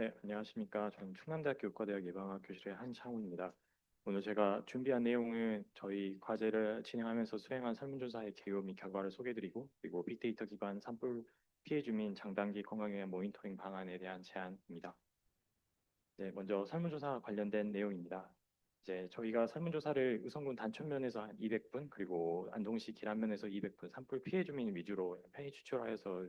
네, 안녕하십니까. 저는 충남대학교 의과대학 예방학 교실의 한창훈입니다. 오늘 제가 준비한 내용은 저희 과제를 진행하면서 수행한 설문조사의 개요 및 결과를 소개해드리고, 그리고 빅데이터 기반 산불 피해 주민 장단기 건강영향 모니터링 방안에 대한 제안입니다. 네, 먼저 설문조사 관련된 내용입니다. 이제 저희가 설문조사를 의성군 단촌면에서 한 200분, 그리고 안동시 기란면에서 200분 산불 피해 주민 위주로 편의 추출하여서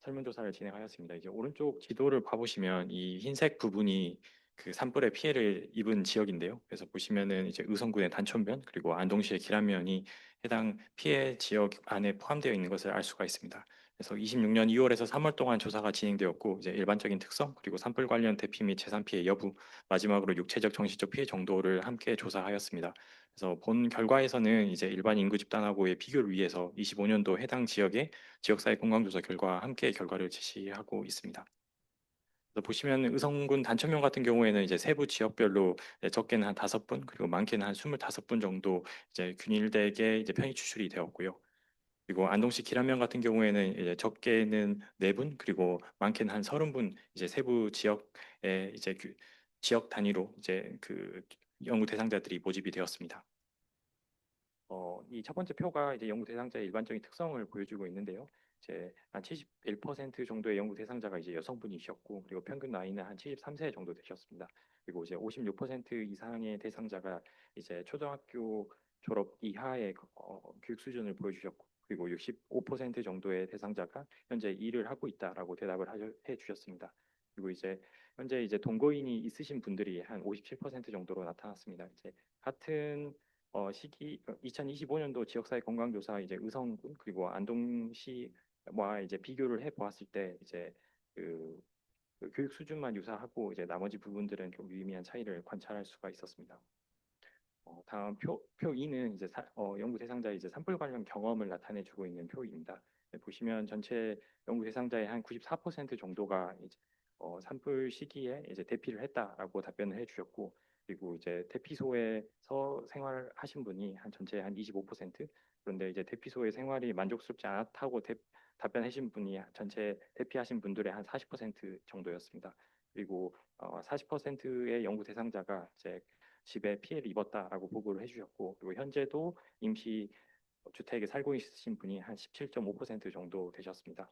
설문조사를 진행하였습니다. 이제 오른쪽 지도를 봐보시면 이 흰색 부분이 그 산불의 피해를 입은 지역인데요. 그래서 보시면은 이제 의성군의 단촌면 그리고 안동시의 기란면이 해당 피해 지역 안에 포함되어 있는 것을 알 수가 있습니다. 그래서 26년 2월에서 3월 동안 조사가 진행되었고, 이제 일반적인 특성 그리고 산불 관련 대피 및 재산 피해 여부, 마지막으로 육체적 정신적 피해 정도를 함께 조사하였습니다. 그래서 본 결과에서는 이제 일반 인구 집단하고의 비교를 위해서 25년도 해당 지역의 지역사회 공강조사 결과와 함께 결과를 제시하고 있습니다. 그래서 보시면 의성군 단천면 같은 경우에는 이제 세부 지역별로 적게는 한 5분 그리고 많게는 한 25분 정도 이제 균일되게 이제 편의 추출이 되었고요. 그리고 안동시 기란면 같은 경우에는 이제 적게는 4분 그리고 많게는 한 30분 이제 세부 지역에 이제 지역 단위로 이제 그 연구 대상자들이 모집이 되었습니다. 이 첫 번째 표가 이제 연구 대상자의 일반적인 특성을 보여주고 있는데요. 이제 한 71% 정도의 연구 대상자가 이제 여성분이셨고, 그리고 평균 나이는 한 73세 정도 되셨습니다. 그리고 이제 56% 이상의 대상자가 이제 초등학교 졸업 이하의 교육 수준을 보여주셨고, 그리고 65% 정도의 대상자가 현재 일을 하고 있다라고 대답을 해 주셨습니다. 그리고 이제 현재 이제 동거인이 있으신 분들이 한 57% 정도로 나타났습니다. 이제 같은 시기 2025년도 지역사회 건강조사 이제 의성군 그리고 안동시와 이제 비교를 해 보았을 때 이제 그, 그 교육 수준만 유사하고 이제 나머지 부분들은 좀 유의미한 차이를 관찰할 수가 있었습니다. 다음 표 2는 이제 연구 대상자의 이제 산불 관련 경험을 나타내주고 있는 표입니다. 네, 보시면 전체 연구 대상자의 한 94% 정도가 이제 산불 시기에 이제 대피를 했다라고 답변을 해주셨고, 그리고 이제 대피소에서 생활하신 분이 한 전체 한 25%, 그런데 이제 대피소의 생활이 만족스럽지 않다고 답변하신 분이 전체 대피하신 분들의 한 40% 정도였습니다. 그리고 40%의 연구 대상자가 이제 집에 피해를 입었다라고 보고를 해주셨고, 그리고 현재도 임시 주택에 살고 있으신 분이 한 17.5% 정도 되셨습니다.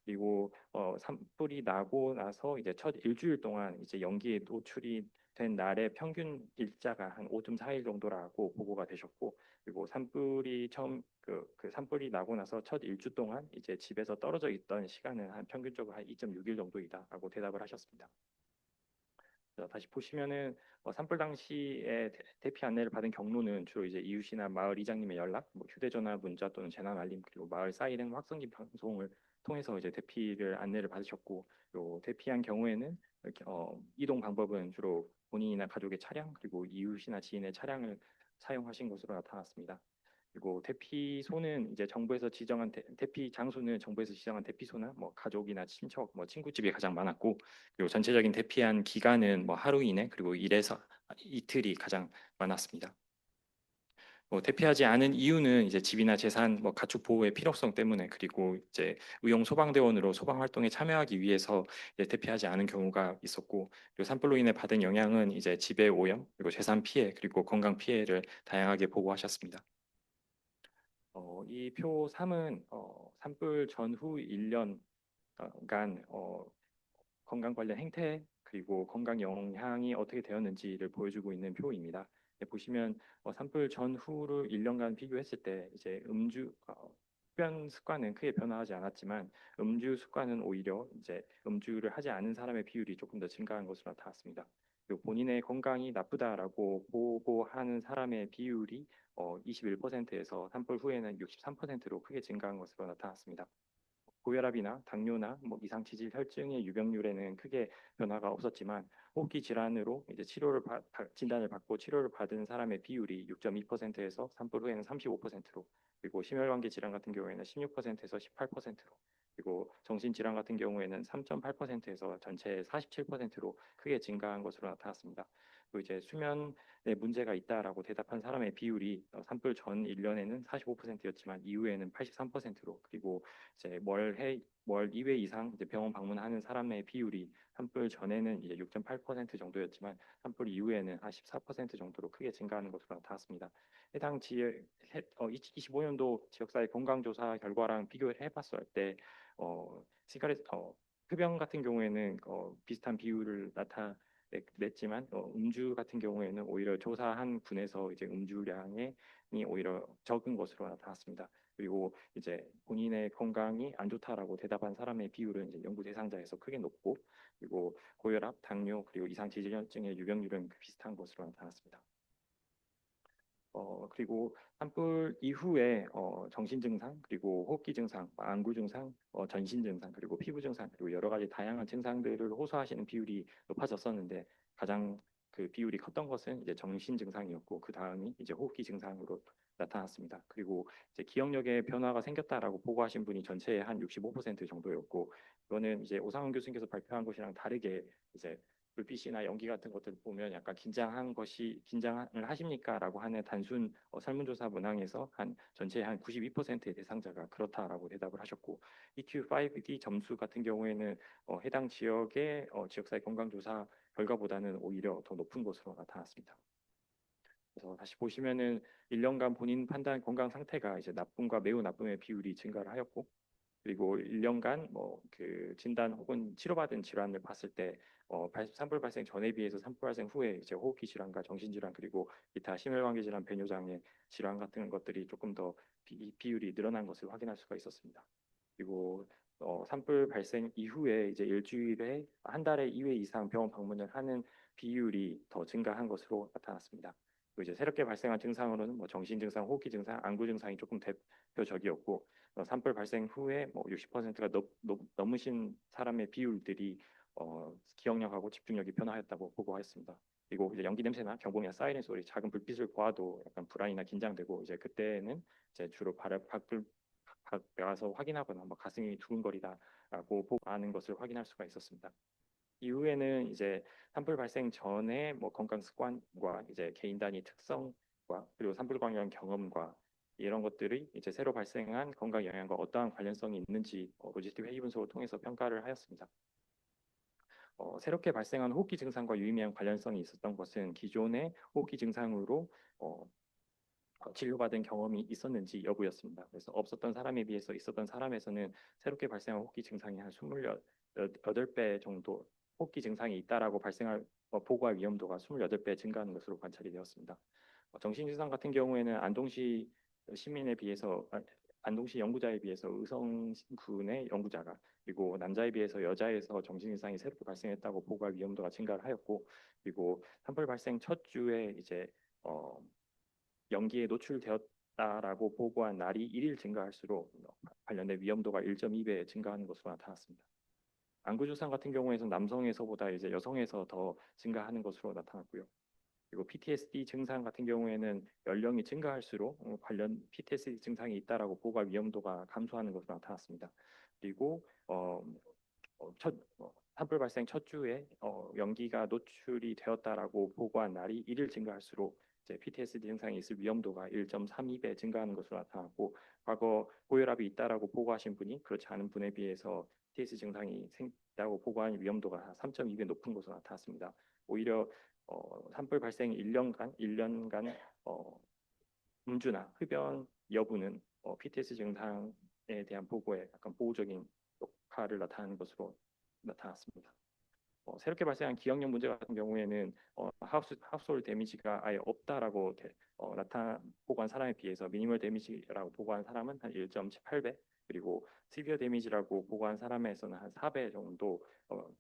그리고 산불이 나고 나서 이제 첫 일주일 동안 이제 연기에 노출이 된 날의 평균 일자가 한 5.4일 정도라고 보고가 되셨고, 그리고 산불이 처음 그 산불이 나고 나서 첫 일주 동안 이제 집에서 떨어져 있던 시간은 한 평균적으로 한 2.6일 정도이다라고 대답을 하셨습니다. 다시 보시면은 산불 당시에 대피 안내를 받은 경로는 주로 이제 이웃이나 마을 이장님의 연락, 뭐 휴대전화, 문자 또는 재난 알림, 그리고 마을 사이렌 확성기 방송을 통해서 이제 대피를 안내를 받으셨고, 또 대피한 경우에는 이렇게 이동 방법은 주로 본인이나 가족의 차량 그리고 이웃이나 지인의 차량을 사용하신 것으로 나타났습니다. 그리고 대피소는 이제 정부에서 지정한 대피 장소는 정부에서 지정한 대피소나 뭐 가족이나 친척, 뭐 친구집이 가장 많았고, 그리고 전체적인 대피한 기간은 뭐 하루 이내 그리고 1에서 이틀이 가장 많았습니다. 대피하지 않은 이유는 이제 집이나 재산, 뭐 가축 보호의 필요성 때문에, 그리고 이제 의용 소방대원으로 소방 활동에 참여하기 위해서 이제 대피하지 않은 경우가 있었고, 그리고 산불로 인해 받은 영향은 이제 지배 오염, 그리고 재산 피해, 그리고 건강 피해를 다양하게 보고하셨습니다. 이 표 3은 산불 전후 1년간 건강 관련 행태 그리고 건강 영향이 어떻게 되었는지를 보여주고 있는 표입니다. 보시면 산불 전후를 1년간 비교했을 때 이제 흡연 습관은 크게 변화하지 않았지만 음주 습관은 오히려 이제 음주를 하지 않은 사람의 비율이 조금 더 증가한 것으로 나타났습니다. 그리고 본인의 건강이 나쁘다라고 보고하는 사람의 비율이 21%에서 산불 후에는 63%로 크게 증가한 것으로 나타났습니다. 고혈압이나 당뇨나 뭐 이상 치질 혈증의 유병률에는 크게 변화가 없었지만, 호흡기 질환으로 이제 진단을 받고 치료를 받은 사람의 비율이 6.2%에서 산불 후에는 35%로, 그리고 심혈관계 질환 같은 경우에는 16%에서 18%로, 그리고 정신질환 같은 경우에는 3.8%에서 전체의 47%로 크게 증가한 것으로 나타났습니다. 또 이제 수면에 문제가 있다라고 대답한 사람의 비율이 산불 전 1년에는 45%였지만 이후에는 83%로, 그리고 이제 월 2회 이상 이제 병원 방문하는 사람의 비율이 산불 전에는 이제 6.8% 정도였지만 산불 이후에는 한 14% 정도로 크게 증가하는 것으로 나타났습니다. 해당 지역 2025년도 지역사회 건강조사 결과랑 비교를 해봤을 때 시가렛 흡연 같은 경우에는 비슷한 비율을 냈지만 음주 같은 경우에는 오히려 조사한 군에서 이제 음주량이 오히려 적은 것으로 나타났습니다. 그리고 이제 본인의 건강이 안 좋다라고 대답한 사람의 비율은 이제 연구 대상자에서 크게 높고, 그리고 고혈압, 당뇨, 그리고 이상 지질혈증의 유병률은 비슷한 것으로 나타났습니다. 그리고 산불 이후에 정신 증상, 그리고 호흡기 증상, 안구 증상, 전신 증상, 그리고 피부 증상, 그리고 여러 가지 다양한 증상들을 호소하시는 비율이 높아졌었는데, 가장 그 비율이 컸던 것은 이제 정신 증상이었고, 그 다음이 이제 호흡기 증상으로 나타났습니다. 그리고 이제 기억력에 변화가 생겼다라고 보고하신 분이 전체의 한 65% 정도였고, 이거는 이제 오상훈 교수님께서 발표한 것이랑 다르게 이제 불빛이나 연기 같은 것들 보면 약간 긴장을 하십니까라고 하는 단순 설문조사 문항에서 한 전체의 한 92%의 대상자가 그렇다라고 대답을 하셨고, EQ5D 점수 같은 경우에는 해당 지역의 지역사회 건강조사 결과보다는 오히려 더 높은 것으로 나타났습니다. 그래서 다시 보시면은 1년간 본인 판단 건강 상태가 이제 나쁨과 매우 나쁨의 비율이 증가를 하였고, 그리고 1년간 뭐 그 진단 혹은 치료받은 질환을 봤을 때 산불 발생 전에 비해서 산불 발생 후에 이제 호흡기 질환과 정신 질환, 그리고 기타 심혈관계 질환, 배뇨장애 질환 같은 것들이 조금 더 비율이 늘어난 것을 확인할 수가 있었습니다. 그리고 산불 발생 이후에 이제 일주일에 한 달에 2회 이상 병원 방문을 하는 비율이 더 증가한 것으로 나타났습니다. 그리고 이제 새롭게 발생한 증상으로는 뭐 정신 증상, 호흡기 증상, 안구 증상이 조금 대표적이었고, 산불 발생 후에 뭐 60%가 넘으신 사람의 비율들이 기억력하고 집중력이 변화했다고 보고하였습니다. 그리고 이제 연기 냄새나 경보음이나 사이렌 소리, 작은 불빛을 보아도 약간 불안이나 긴장되고, 이제 그때는 이제 주로 밖을 나가서 확인하거나 뭐 가슴이 두근거리다라고 보고하는 것을 확인할 수가 있었습니다. 이후에는 이제 산불 발생 전에 뭐 건강 습관과 이제 개인 단위 특성과 그리고 산불 관련 경험과 이런 것들이 이제 새로 발생한 건강 영향과 어떠한 관련성이 있는지 로지스틱 회의 분석을 통해서 평가를 하였습니다. 새롭게 발생한 호흡기 증상과 유의미한 관련성이 있었던 것은 기존의 호흡기 증상으로 진료받은 경험이 있었는지 여부였습니다. 그래서 없었던 사람에 비해서 있었던 사람에서는 새롭게 발생한 호흡기 증상이 한 28배 정도 호흡기 증상이 있다라고 발생할 보고할 위험도가 28배 증가하는 것으로 관찰이 되었습니다. 정신 증상 같은 경우에는 안동시 시민에 비해서 안동시 연구자에 비해서 의성군의 연구자가, 그리고 남자에 비해서 여자에서 정신 증상이 새롭게 발생했다고 보고할 위험도가 증가를 하였고, 그리고 산불 발생 첫 주에 이제 연기에 노출되었다라고 보고한 날이 1일 증가할수록 관련된 위험도가 1.2배 증가하는 것으로 나타났습니다. 안구 증상 같은 경우에는 남성에서보다 이제 여성에서 더 증가하는 것으로 나타났고요. 그리고 PTSD 증상 같은 경우에는 연령이 증가할수록 관련 PTSD 증상이 있다라고 보고할 위험도가 감소하는 것으로 나타났습니다. 그리고 산불 발생 첫 주에 연기가 노출이 되었다라고 보고한 날이 1일 증가할수록 이제 PTSD 증상이 있을 위험도가 1.32배 증가하는 것으로 나타났고, 과거 고혈압이 있다라고 보고하신 분이 그렇지 않은 분에 비해서 PTSD 증상이 생다고 보고한 위험도가 3.2배 높은 것으로 나타났습니다. 오히려 산불 발생 1년간 음주나 흡연 여부는 PTSD 증상에 대한 보고에 약간 보호적인 효과를 나타내는 것으로 나타났습니다. 새롭게 발생한 기억력 문제 같은 경우에는 하우스홀 데미지가 아예 없다라고 보고한 사람에 비해서 미니멀 데미지라고 보고한 사람은 한 1.8배, 그리고 시비어 데미지라고 보고한 사람에서는 한 4배 정도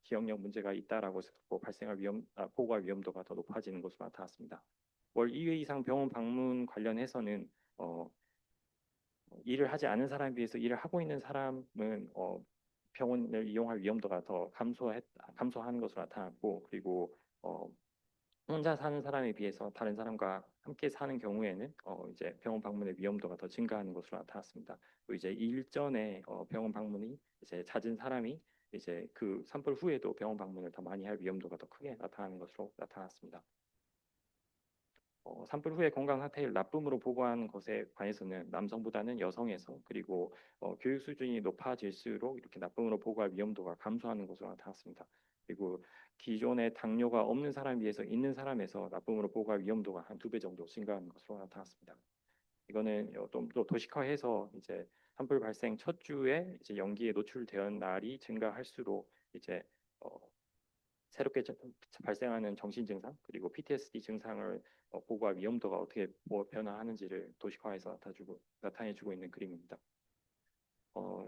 기억력 문제가 있다라고 발생할 보고할 위험도가 더 높아지는 것으로 나타났습니다. 월 2회 이상 병원 방문 관련해서는 일을 하지 않은 사람에 비해서 일을 하고 있는 사람은 병원을 이용할 위험도가 더 감소하는 것으로 나타났고, 그리고 혼자 사는 사람에 비해서 다른 사람과 함께 사는 경우에는 이제 병원 방문의 위험도가 더 증가하는 것으로 나타났습니다. 또 이제 일전에 병원 방문이 이제 잦은 사람이 이제 그 산불 후에도 병원 방문을 더 많이 할 위험도가 더 크게 나타나는 것으로 나타났습니다. 산불 후의 건강 상태를 나쁨으로 보고한 것에 관해서는 남성보다는 여성에서 그리고 교육 수준이 높아질수록 이렇게 나쁨으로 보고할 위험도가 감소하는 것으로 나타났습니다. 그리고 기존에 당뇨가 없는 사람에 비해서 있는 사람에서 나쁨으로 보고할 위험도가 한 2배 정도 증가하는 것으로 나타났습니다. 이거는 또 도식화해서 이제 산불 발생 첫 주에 이제 연기에 노출되는 날이 증가할수록 이제 어, 새롭게 발생하는 정신 증상 그리고 PTSD 증상을 보고할 위험도가 어떻게 변화하는지를 도식화해서 나타내주고 있는 그림입니다.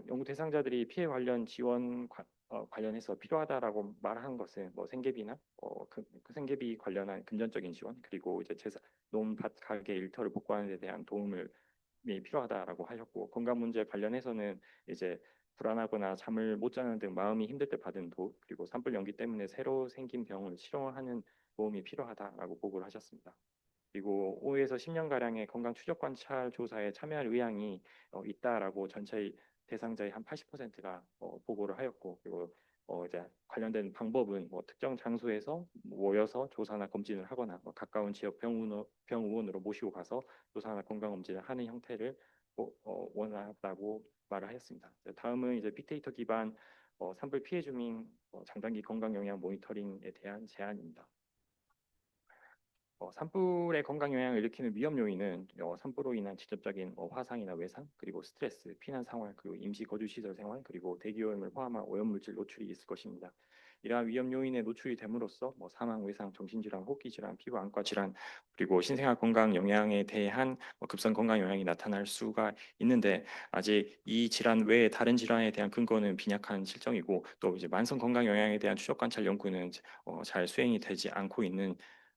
연구 대상자들이 피해 관련 지원 관련해서 필요하다라고 말한 것은 뭐 생계비나 그 생계비 관련한 금전적인 지원 그리고 이제 논밭 가게 일터를 복구하는 데 대한 도움을 필요하다라고 하셨고 건강 문제 관련해서는 이제 불안하거나 잠을 못 자는 등 마음이 힘들 때 받은 도움 그리고 산불 연기 때문에 새로 생긴 병을 치료하는 도움이 필요하다라고 보고를 하셨습니다. 그리고 5에서 10년 가량의 건강 추적 관찰 조사에 참여할 의향이 있다라고 전체 대상자의 한 80%가 보고를 하였고 그리고 이제 관련된 방법은 뭐 특정 장소에서 모여서 조사나 검진을 하거나 가까운 지역 병의원으로 모시고 가서 조사나 건강 검진을 하는 형태를 원하다고 말을 하였습니다. 다음은 이제 빅데이터 기반 산불 피해 주민 장단기 건강 영향 모니터링에 대한 제안입니다. 산불의 건강 영향을 일으키는 위험 요인은 산불로 인한 직접적인 화상이나 외상, 그리고 스트레스, 피난 상황, 그리고 임시 거주 시설 생활, 그리고 대기오염을 포함한 오염물질 노출이 있을 것입니다. 이러한 위험 요인에 노출이 됨으로써 사망, 외상, 정신질환, 호흡기 질환, 피부 안과 질환, 그리고 신생아 건강 영향에 대한 급성 건강 영향이 나타날 수가 있는데 아직 이 질환 외에 다른 질환에 대한 근거는 빈약한 실정이고 또 이제 만성 건강 영향에 대한 추적 관찰 연구는 잘 수행이 되지 않고 있는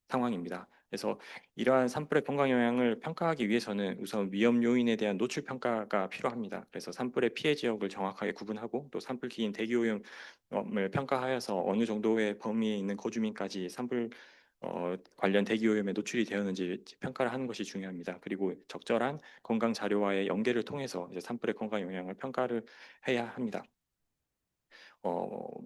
상황입니다. 그래서 이러한 산불의 건강 영향을 평가하기 위해서는 우선 위험 요인에 대한 노출 평가가 필요합니다. 그래서 산불의 피해 지역을 정확하게 구분하고 또 산불 기인 대기 오염을 평가하여서 어느 정도의 범위에 있는 거주민까지 산불 관련 대기 오염에 노출이 되었는지 평가를 하는 것이 중요합니다. 그리고 적절한 건강 자료와의 연계를 통해서 이제 산불의 건강 영향을 평가를 해야 합니다.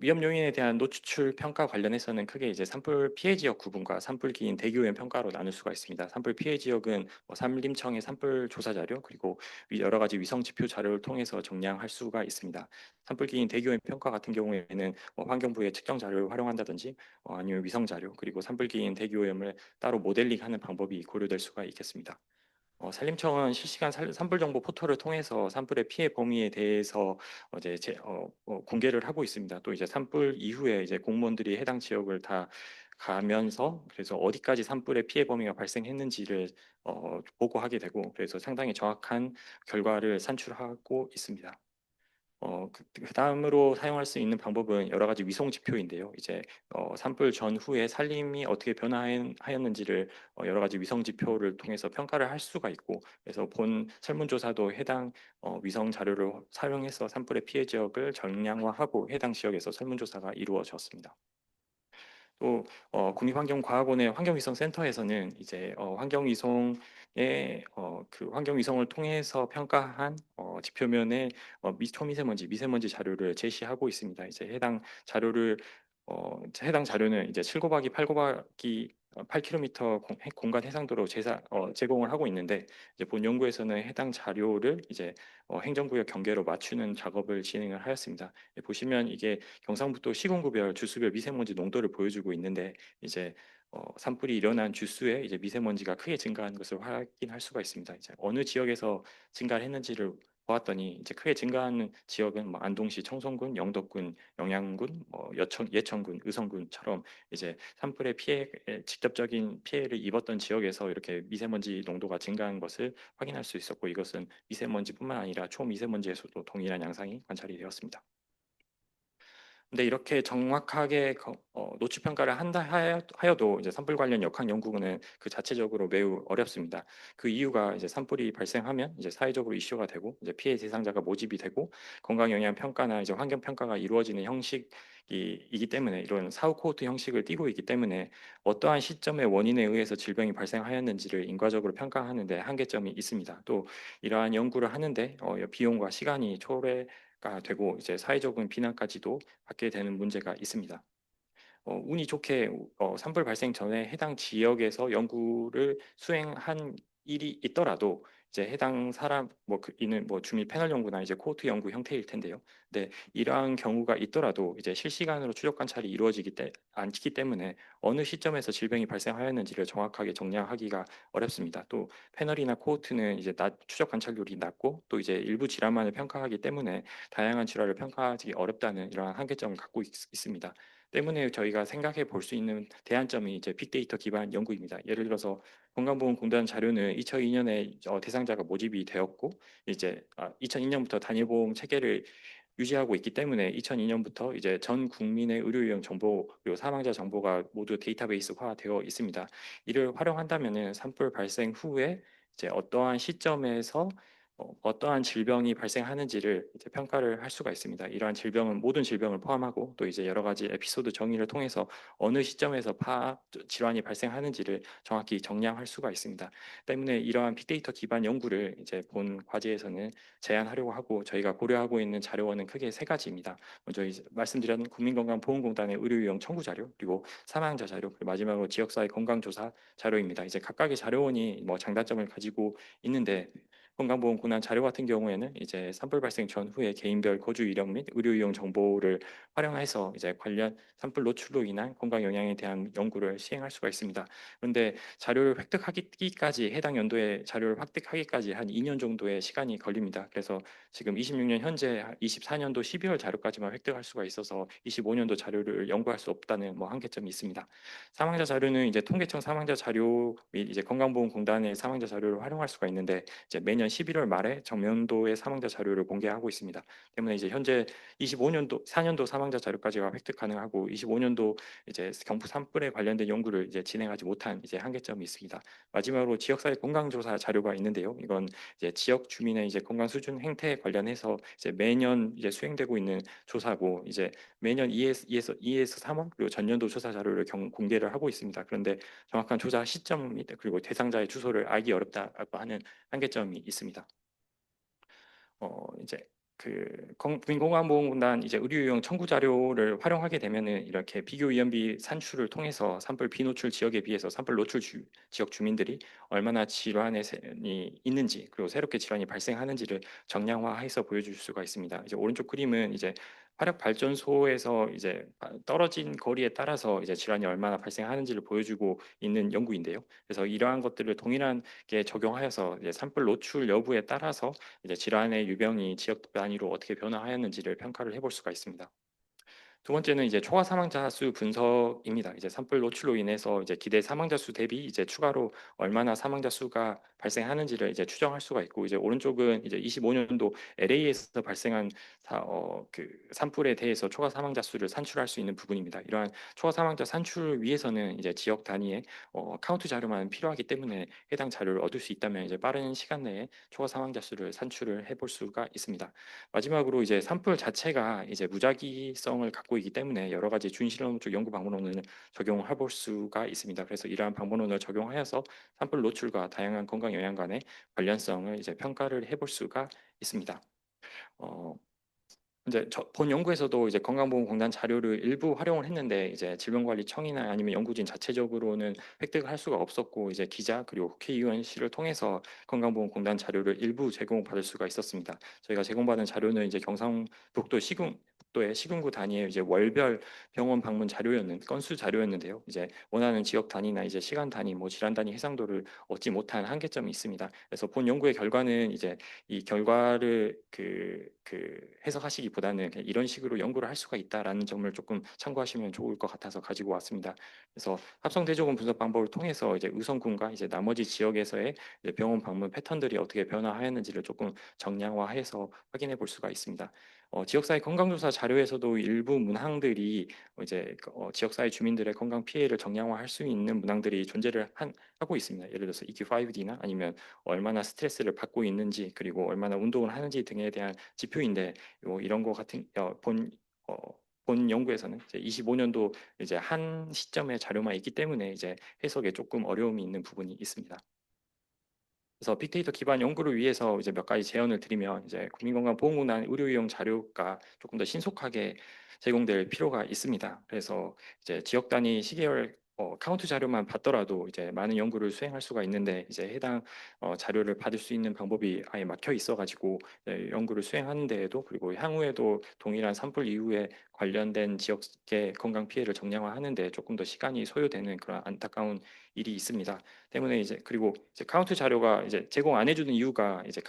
위험 요인에 대한 노출 평가 관련해서는 크게 이제 산불 피해 지역 구분과 산불 기인 대기오염 평가로 나눌 수가 있습니다. 산불 피해 지역은 산림청의 산불 조사 자료 그리고 여러 가지 위성 지표 자료를 통해서 정량할 수가 있습니다. 산불 기인 대기오염 평가 같은 경우에는 환경부의 측정 자료를 활용한다든지 아니면 위성 자료 그리고 산불 기인 대기오염을 따로 모델링하는 방법이 고려될 수가 있겠습니다. 산림청은 실시간 산불 정보 포털을 통해서 산불의 피해 범위에 대해서 공개를 하고 있습니다. 또 이제 산불 이후에 이제 공무원들이 해당 지역을 다 가면서 그래서 어디까지 산불의 피해 범위가 발생했는지를 보고하게 되고 그래서 상당히 정확한 결과를 산출하고 있습니다. 그 다음으로 사용할 수 있는 방법은 여러 가지 위성 지표인데요. 이제 산불 전후에 산림이 어떻게 변화하였는지를 여러 가지 위성 지표를 통해서 평가를 할 수가 있고, 그래서 본 설문조사도 해당 위성 자료를 사용해서 산불의 피해 지역을 정량화하고 해당 지역에서 설문조사가 이루어졌습니다. 또 국립환경과학원의 환경위성센터에서는 이제 그 환경위성을 통해서 평가한 지표면의 초미세먼지, 미세먼지 자료를 제시하고 있습니다. 이제 해당 자료는 이제 7곱하기 8곱하기 8km 공간 해상도로 제공을 하고 있는데 이제 본 연구에서는 해당 자료를 이제 행정구역 경계로 맞추는 작업을 진행을 하였습니다. 보시면 이게 경상북도 시군구별 주수별 미세먼지 농도를 보여주고 있는데 이제 산불이 일어난 주수에 이제 미세먼지가 크게 증가한 것을 확인할 수가 있습니다. 이제 어느 지역에서 증가를 했는지를 보았더니 이제 크게 증가하는 지역은 뭐 안동시 청송군, 영덕군, 영양군, 예천군, 의성군처럼 이제 산불의 직접적인 피해를 입었던 지역에서 이렇게 미세먼지 농도가 증가한 것을 확인할 수 있었고 이것은 미세먼지뿐만 아니라 초미세먼지에서도 동일한 양상이 관찰이 되었습니다. 근데 이렇게 정확하게 노출 평가를 한다 하여도 이제 산불 관련 역학 연구는 그 자체적으로 매우 어렵습니다. 그 이유가 이제 산불이 발생하면 이제 사회적으로 이슈가 되고 이제 피해 대상자가 모집이 되고 건강 영향 평가나 이제 환경 평가가 이루어지는 형식이기 때문에 이런 사후 코호트 형식을 띠고 있기 때문에 어떠한 시점의 원인에 의해서 질병이 발생하였는지를 인과적으로 평가하는데 한계점이 있습니다. 또 이러한 연구를 하는데 비용과 시간이 초래가 되고 이제 사회적인 비난까지도 받게 되는 문제가 있습니다. 운이 좋게 산불 발생 전에 해당 지역에서 연구를 수행한 일이 있더라도 이제 해당 사람 이는 주민 패널 연구나 이제 코호트 연구 형태일 텐데요. 근데 이러한 경우가 있더라도 이제 실시간으로 추적 관찰이 않기 때문에 어느 시점에서 질병이 발생하였는지를 정확하게 정량하기가 어렵습니다. 또 패널이나 코호트는 이제 추적 관찰률이 낮고 또 이제 일부 질환만을 평가하기 때문에 다양한 질환을 평가하기 어렵다는 이러한 한계점을 갖고 있습니다. 때문에 저희가 생각해 볼 수 있는 대안점이 이제 빅데이터 기반 연구입니다. 예를 들어서 건강보험공단 자료는 2002년에 대상자가 모집이 되었고 이제 2002년부터 단일보험 체계를 유지하고 있기 때문에 2002년부터 이제 전 국민의 의료 유형 정보 그리고 사망자 정보가 모두 데이터베이스화되어 있습니다. 이를 활용한다면은 산불 발생 후에 이제 어떠한 시점에서 어떠한 질병이 발생하는지를 이제 평가를 할 수가 있습니다. 이러한 질병은 모든 질병을 포함하고 또 이제 여러 가지 에피소드 정의를 통해서 어느 시점에서 질환이 발생하는지를 정확히 정량할 수가 있습니다. 때문에 이러한 빅데이터 기반 연구를 이제 본 과제에서는 제안하려고 하고 저희가 고려하고 있는 자료원은 크게 세 가지입니다. 먼저 이제 말씀드린 국민건강보험공단의 의료유형 청구 자료, 그리고 사망자 자료, 그리고 마지막으로 지역사회 건강조사 자료입니다. 이제 각각의 자료원이 장단점을 가지고 있는데 건강보험공단 자료 같은 경우에는 이제 산불 발생 전후에 개인별 거주 이력 및 의료 이용 정보를 활용해서 이제 관련 산불 노출로 인한 건강 영향에 대한 연구를 시행할 수가 있습니다. 그런데 자료를 획득하기까지 해당 연도의 자료를 획득하기까지 한 2년 정도의 시간이 걸립니다. 그래서 지금 26년 현재 24년도 12월 자료까지만 획득할 수가 있어서 25년도 자료를 연구할 수 없다는 한계점이 있습니다. 사망자 자료는 이제 통계청 사망자 자료 및 이제 건강보험공단의 사망자 자료를 활용할 수가 있는데 이제 매년 11월 말에 정년도의 사망자 자료를 공개하고 있습니다. 때문에 이제 현재 25년도 4년도 사망자 자료까지가 획득 가능하고 25년도 이제 경부 산불에 관련된 연구를 이제 진행하지 못한 이제 한계점이 있습니다. 마지막으로 지역사회 건강조사 자료가 있는데요. 이건 이제 지역 주민의 이제 건강 수준 행태에 관련해서 이제 매년 이제 수행되고 있는 조사고 이제 매년 2에서 3월 그리고 전년도 조사 자료를 공개를 하고 있습니다. 그런데 정확한 조사 시점 및 그리고 대상자의 주소를 알기 어렵다고 하는 한계점이 있습니다. 이제 국민건강보험공단 이제 의료유형 청구 자료를 활용하게 되면은 이렇게 비교 위험비 산출을 통해서 산불 비노출 지역에 비해서 산불 노출 지역 주민들이 얼마나 질환이 있는지 그리고 새롭게 질환이 발생하는지를 정량화해서 보여줄 수가 있습니다. 이제 오른쪽 그림은 이제 화력 발전소에서 이제 떨어진 거리에 따라서 이제 질환이 얼마나 발생하는지를 보여주고 있는 연구인데요. 그래서 이러한 것들을 동일하게 적용하여서 이제 산불 노출 여부에 따라서 이제 질환의 유병이 지역 단위로 어떻게 변화하였는지를 평가를 해볼 수가 있습니다. 두 번째는 이제 초과 사망자 수 분석입니다. 이제 산불 노출로 인해서 이제 기대 사망자 수 대비 이제 추가로 얼마나 사망자 수가 발생하는지를 이제 추정할 수가 있고 이제 오른쪽은 이제 25년도 LA에서 발생한 산불에 대해서 초과 사망자 수를 산출할 수 있는 부분입니다. 이러한 초과 사망자 산출을 위해서는 이제 지역 단위의 카운트 자료만 필요하기 때문에 해당 자료를 얻을 수 있다면 이제 빠른 시간 내에 초과 사망자 수를 산출을 해볼 수가 있습니다. 마지막으로 이제 산불 자체가 이제 무작위성을 갖고 있기 때문에 여러 가지 준실험적 연구 방법론을 적용해 볼 수가 있습니다. 그래서 이러한 방법론을 적용하여서 산불 노출과 다양한 건강 영향 간의 관련성을 이제 평가를 해볼 수가 있습니다. 어, 이제 본 연구에서도 이제 건강보험공단 자료를 일부 활용을 했는데 이제 질병관리청이나 아니면 연구진 자체적으로는 획득을 할 수가 없었고 이제 기자 그리고 국회의원실을 통해서 건강보험공단 자료를 일부 제공받을 수가 있었습니다. 저희가 제공받은 자료는 이제 경상북도 북도의 시군구 단위의 이제 월별 병원 방문 자료였는 건수 자료였는데요. 이제 원하는 지역 단위나 이제 시간 단위, 질환 단위 해상도를 얻지 못한 한계점이 있습니다. 그래서 본 연구의 결과는 이제 이 결과를 해석하시기보다는 그냥 이런 식으로 연구를 할 수가 있다라는 점을 조금 참고하시면 좋을 것 같아서 가지고 왔습니다. 그래서 합성 대조군 분석 방법을 통해서 이제 의성군과 이제 나머지 지역에서의 이제 병원 방문 패턴들이 어떻게 변화하였는지를 조금 정량화해서 확인해 볼 수가 있습니다. 지역사회 건강조사 자료에서도 일부 문항들이 지역사회 주민들의 건강 피해를 정량화할 수 있는 문항들이 하고 있습니다. 예를 들어서 EQ5D나 아니면 얼마나 스트레스를 받고 있는지 그리고 얼마나 운동을 하는지 등에 대한 지표인데 이런 거 같은 어, 본 연구에서는 이제 25년도 이제 한 시점의 자료만 있기 때문에 이제 해석에 조금 어려움이 있는 부분이 있습니다. 그래서 빅데이터 기반 연구를 위해서 이제 몇 가지 제언을 드리면 이제 국민건강보험공단 의료이용 자료가 조금 더 신속하게 제공될 필요가 있습니다. 그래서 이제 지역 단위 시계열 카운트 자료만 받더라도 이제 많은 연구를 수행할 수가 있는데 이제 해당 자료를 받을 수 있는 방법이 아예 막혀 있어가지고 연구를 수행하는 데에도 그리고 향후에도 동일한 산불 이후에 관련된 지역의 건강 피해를 정량화하는 데 조금 더 시간이 소요되는 그런 안타까운 일이 있습니다. 때문에 이제 그리고 이제 카운트 자료가 이제 제공 안 해주는 이유가 이제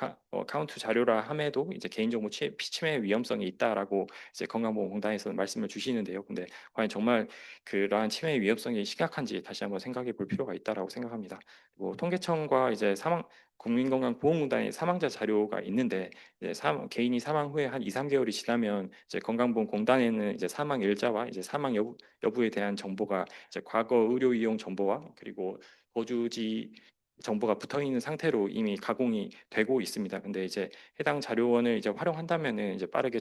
카운트 자료라 함에도 이제 개인정보 피침해 위험성이 있다라고 이제 건강보험공단에서 말씀을 주시는데요. 근데 과연 정말 그러한 치매 위험성이 심각한지 다시 한번 생각해 볼 필요가 있다라고 생각합니다. 그리고 통계청과 이제 국민건강보험공단의 사망자 자료가 있는데 이제 개인이 사망 후에 한 2, 3개월이 지나면 이제 건강보험공단에는 이제 사망 일자와 이제 사망 여부에 대한 정보가 이제 과거 의료 이용 정보와 그리고 거주지 정보가 붙어 있는 상태로 이미 가공이 되고 있습니다. 근데 이제 해당 자료원을 이제 활용한다면은 이제 빠르게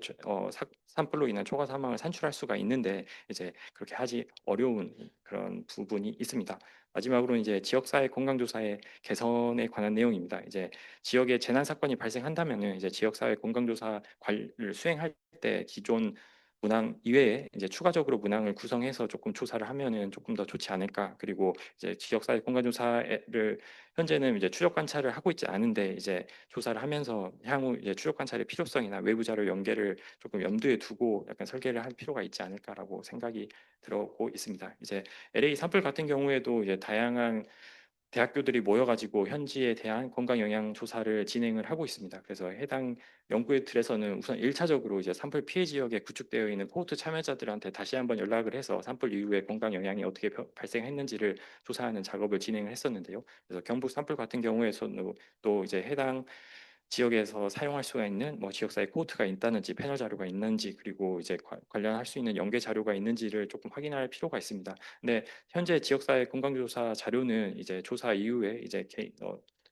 산불로 인한 초과 사망을 산출할 수가 있는데 이제 그렇게 하지 어려운 그런 부분이 있습니다. 마지막으로 이제 지역사회 건강조사의 개선에 관한 내용입니다. 이제 지역에 재난 사건이 발생한다면은 이제 지역사회 건강조사 관리를 수행할 때 기존 문항 이외에 이제 추가적으로 문항을 구성해서 조금 조사를 하면은 조금 더 좋지 않을까. 그리고 이제 지역사회 공간조사를 현재는 이제 추적 관찰을 하고 있지 않은데 이제 조사를 하면서 향후 이제 추적 관찰의 필요성이나 외부 자료 연계를 조금 염두에 두고 약간 설계를 할 필요가 있지 않을까라고 생각이 들어오고 있습니다. 이제 LA 산불 같은 경우에도 이제 다양한 대학교들이 모여가지고 현지에 대한 건강 영향 조사를 진행을 하고 있습니다. 그래서 해당 연구의 틀에서는 우선 1차적으로 이제 산불 피해 지역에 구축되어 있는 코호트 참여자들한테 다시 한번 연락을 해서 산불 이후에 건강 영향이 어떻게 발생했는지를 조사하는 작업을 진행을 했었는데요. 그래서 경북 산불 같은 경우에서는 또 이제 해당 지역에서 사용할 수가 있는 뭐 지역사회 코호트가 있다는지 패널 자료가 있는지 그리고 이제 관련할 수 있는 연계 자료가 있는지를 조금 확인할 필요가 있습니다. 근데 현재 지역사회 건강조사 자료는 이제 조사 이후에 이제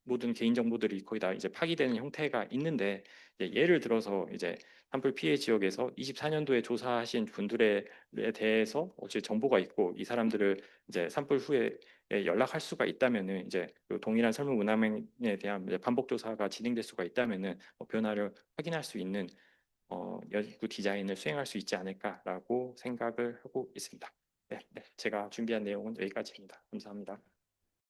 모든 개인 정보들이 거의 다 이제 파기되는 형태가 있는데 이제 예를 들어서 이제 산불 피해 지역에서 24년도에 조사하신 분들에 대해서 어찌 정보가 있고 이 사람들을 이제 산불 후에 연락할 수가 있다면은 이제 그 동일한 설문 문항에 대한 이제 반복 조사가 진행될 수가 있다면은 변화를 확인할 수 있는 연구 디자인을 수행할 수 있지 않을까라고 생각을 하고 있습니다. 네, 네, 제가 준비한 내용은 여기까지입니다. 감사합니다.